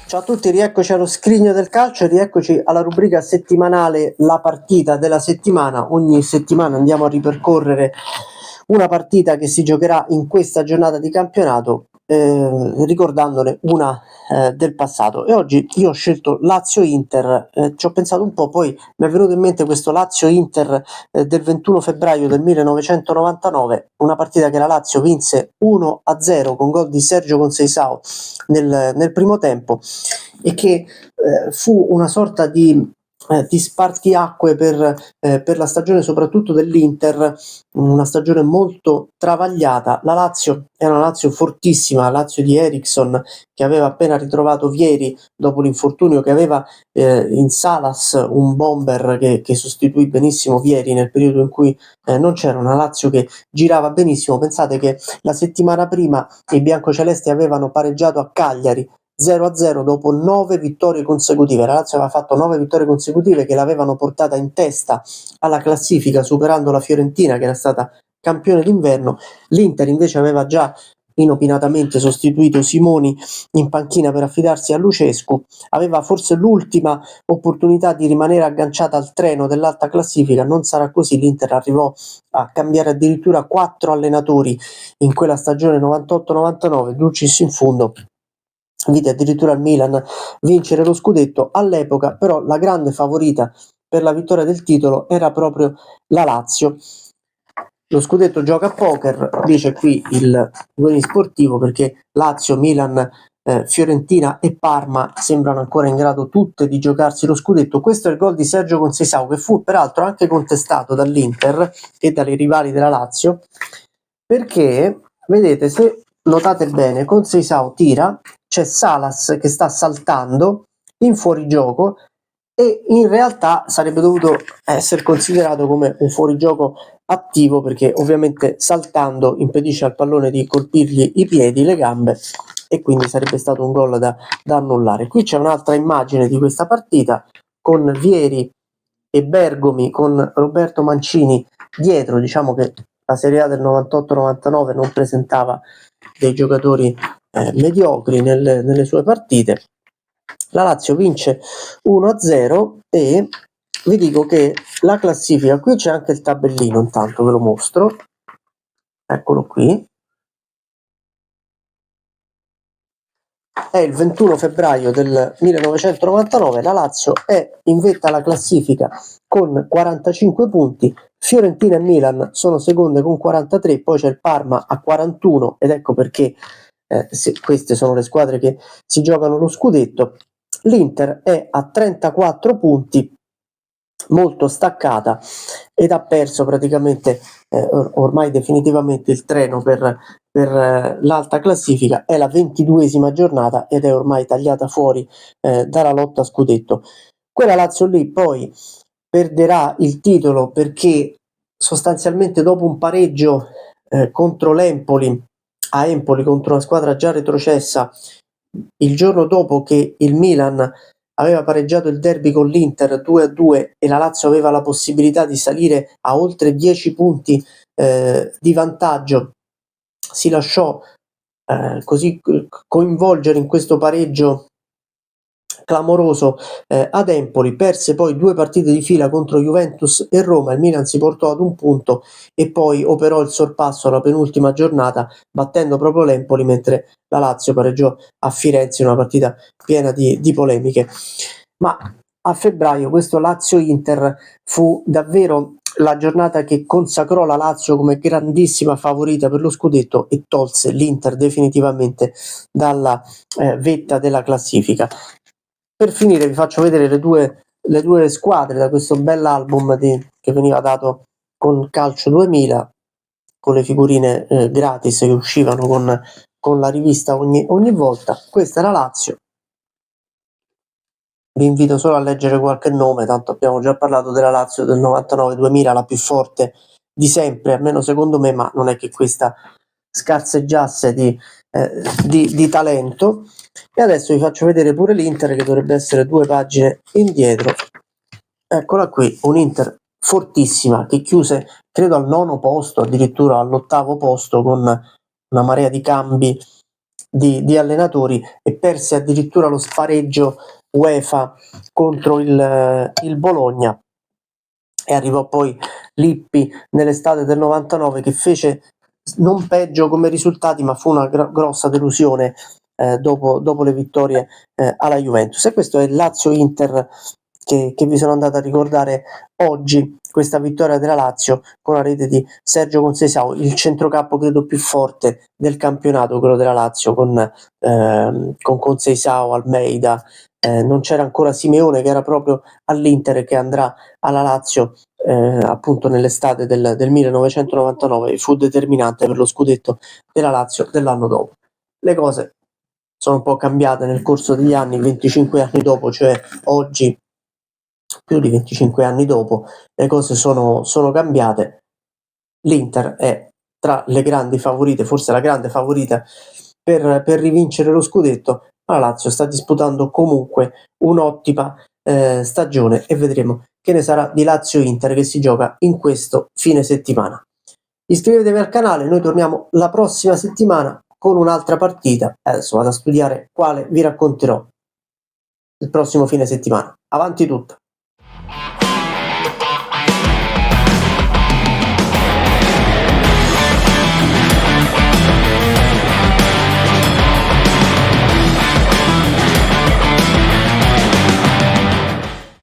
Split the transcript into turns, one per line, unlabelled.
Ciao a tutti, rieccoci allo Scrigno del Calcio e rieccoci alla rubrica settimanale La partita della settimana. Ogni settimana andiamo a ripercorrere una partita che si giocherà in questa giornata di campionato, ricordandone una del passato. E oggi io ho scelto Lazio-Inter, ci ho pensato un po', poi mi è venuto in mente questo Lazio-Inter del 21 febbraio del 1999, una partita che la Lazio vinse 1-0 con gol di Sergio Conceição nel primo tempo e che fu una sorta di spartiacque per la stagione soprattutto dell'Inter, una stagione molto travagliata. La Lazio è una Lazio fortissima, la Lazio di Eriksson, che aveva appena ritrovato Vieri dopo l'infortunio che aveva in Salas, un bomber che sostituì benissimo Vieri nel periodo in cui non c'era, una Lazio che girava benissimo. Pensate che la settimana prima i biancocelesti avevano pareggiato a Cagliari 0-0 dopo 9 vittorie consecutive. La Lazio aveva fatto 9 vittorie consecutive che l'avevano portata in testa alla classifica, superando la Fiorentina che era stata campione d'inverno. L'Inter invece aveva già inopinatamente sostituito Simoni in panchina per affidarsi a Lucescu, aveva forse l'ultima opportunità di rimanere agganciata al treno dell'alta classifica. Non sarà così, l'Inter arrivò a cambiare addirittura 4 allenatori in quella stagione 98-99, dulcis in fundo vide addirittura il Milan vincere lo scudetto. All'epoca però la grande favorita per la vittoria del titolo era proprio la Lazio. Lo scudetto gioca a poker, dice qui il Gueni Sportivo, perché Lazio, Milan, Fiorentina e Parma sembrano ancora in grado tutte di giocarsi lo scudetto. Questo è il gol di Sergio Conceição, che fu peraltro anche contestato dall'Inter e dalle rivali della Lazio, perché vedete, se notate bene, Conceição tira, c'è Salas che sta saltando in fuorigioco e in realtà sarebbe dovuto essere considerato come un fuorigioco attivo, perché ovviamente saltando impedisce al pallone di colpirgli i piedi, le gambe, e quindi sarebbe stato un gol da annullare. Qui c'è un'altra immagine di questa partita con Vieri e Bergomi, con Roberto Mancini dietro. Diciamo che la Serie A del 98-99 non presentava dei giocatori mediocri nelle sue partite. La Lazio vince 1-0 e vi dico che la classifica, qui c'è anche il tabellino, intanto ve lo mostro, eccolo qui. È il 21 febbraio del 1999, la Lazio è in vetta alla classifica con 45 punti, Fiorentina e Milan sono seconde con 43, poi c'è il Parma a 41 ed ecco perché queste sono le squadre che si giocano lo scudetto. L'Inter è a 34 punti, molto staccata, ed ha perso praticamente ormai definitivamente il treno per l'alta classifica. È la 22esima giornata ed è ormai tagliata fuori dalla lotta a scudetto. Quella Lazio lì poi perderà il titolo perché sostanzialmente dopo un pareggio contro l'Empoli, a Empoli, contro una squadra già retrocessa, il giorno dopo che il Milan aveva pareggiato il derby con l'Inter 2-2 e la Lazio aveva la possibilità di salire a oltre 10 punti di vantaggio, si lasciò così coinvolgere in questo pareggio clamoroso ad Empoli, perse poi 2 partite di fila contro Juventus e Roma, il Milan si portò ad un punto e poi operò il sorpasso alla penultima giornata battendo proprio l'Empoli, mentre la Lazio pareggiò a Firenze in una partita piena di polemiche. Ma a febbraio questo Lazio-Inter fu davvero la giornata che consacrò la Lazio come grandissima favorita per lo scudetto e tolse l'Inter definitivamente dalla vetta della classifica. Per finire vi faccio vedere le due squadre da questo bell'album che veniva dato con Calcio 2000, con le figurine gratis che uscivano con la rivista ogni volta. Questa è la Lazio. Vi invito solo a leggere qualche nome, tanto abbiamo già parlato della Lazio del 99-2000, la più forte di sempre, almeno secondo me, ma non è che questa scarseggiasse di talento. E adesso vi faccio vedere pure l'Inter, che dovrebbe essere 2 pagine indietro. Eccola qui, un'Inter fortissima che chiuse credo al 9° posto, addirittura all'8° posto, con una marea di cambi di allenatori e perse addirittura lo spareggio UEFA contro il Bologna, e arrivò poi Lippi nell'estate del 99 che fece non peggio come risultati, ma fu una grossa delusione dopo le vittorie alla Juventus. E questo è il Lazio-Inter che vi sono andato a ricordare oggi, questa vittoria della Lazio con la rete di Sergio Conceição, il centrocampo credo più forte del campionato, quello della Lazio, con Conceição, Almeida, non c'era ancora Simeone che era proprio all'Inter e che andrà alla Lazio appunto nell'estate del 1999 e fu determinante per lo scudetto della Lazio dell'anno dopo. Le cose sono un po' cambiate nel corso degli anni, 25 anni dopo, cioè oggi, più di 25 anni dopo, le cose sono cambiate. L'Inter è tra le grandi favorite, forse la grande favorita per rivincere lo scudetto, ma la Lazio sta disputando comunque un'ottima stagione e vedremo che ne sarà di Lazio-Inter che si gioca in questo fine settimana. Iscrivetevi al canale, noi torniamo la prossima settimana con un'altra partita. Adesso vado a studiare quale vi racconterò il prossimo fine settimana. Avanti tutto!